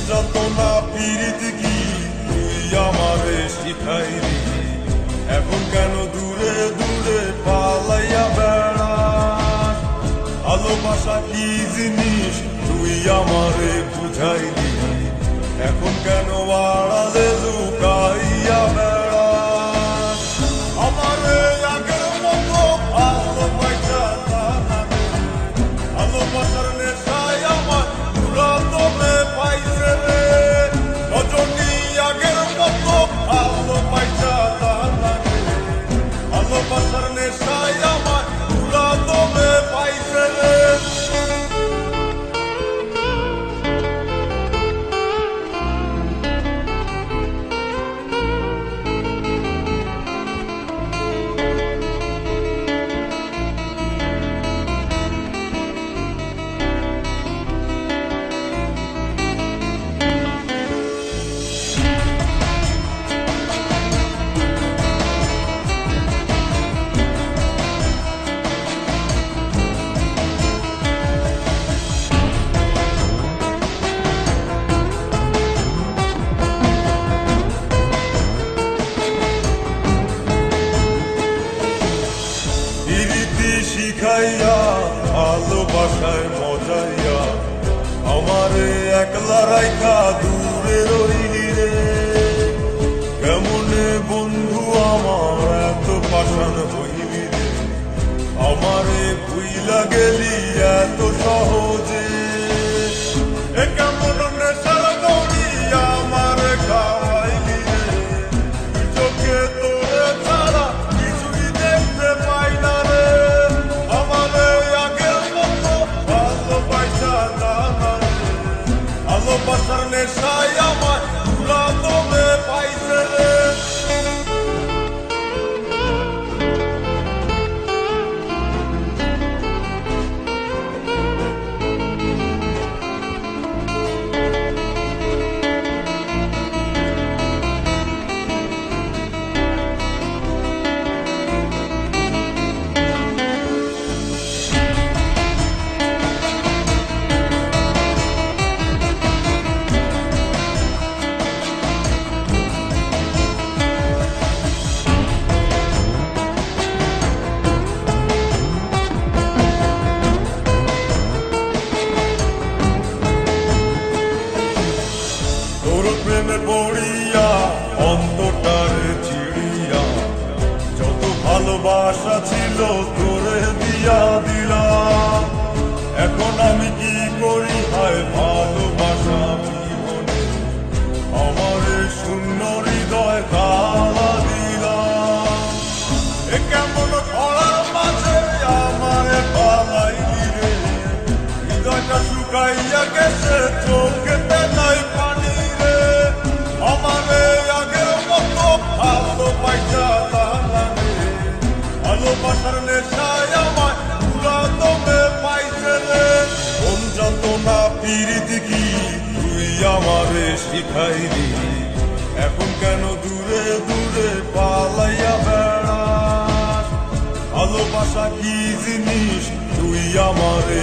যন্ত্রণা পীড়িত কি তুই আমারে শিখাইলি, এখন কেন দূরে দূরে পালাইয়া বেড়াস? ভালোবাসা কি জিনিস তুই আমারে বুঝাইলি, এখন কেন আড়ালে লুকাইয়া বেড়াস? আমারে আগের মতো ভালোবাসা ভালোবাসার নেশায় আমার পুরাতনে পাইছে রে। রজনী আগের মতো ভালোবাসা ভালোবাসার নেশায় আমার পুরাতনে পাইছে রে। শিখাইয়া ভালোবাসায় মজাইয়া আমারে একলা রাইখা দূরে রইলি রে। কেমনে বন্ধু আমার এত পাষাণ হইলি রে, আমারে ভুইলা গেলি এত সহজে। এ কেমন নেশার বড়ি আমারে খাওয়াইলি রে, চোখে তোরে ছাড়া কিছুই দেখতে পাই না রে। ভালোবাসার নেশায় আমার পুরাতনে পাইছে রে। প্রেমে পড়িয়া অন্তটার চিড়িয়া যত ভালোবাসা ছিল তোরে দিয়া দিলাম। এখন আমি কি করি হায় ভালোবাসা জীবনে আমারে শূন্য হৃদয় তালা দিলাম। এ কেমন ধরার মাঝে আমারে পালাইলি রে, হৃদয়টা শুকাইয়া গেছে চোখেতে নাই পানি রে। আমারে আগের মতো ভালোবাসা ভালোবাসার নেশায় আমার পুরাতনে পাইছে রে। কোন যন্ত্রণা পীড়িত কি তুই আমারে শিখাইলি, এখন কেন দূরে দূরে পালাইয়া বেড়াস? ভালোবাসা কি জিনিস তুই আমারে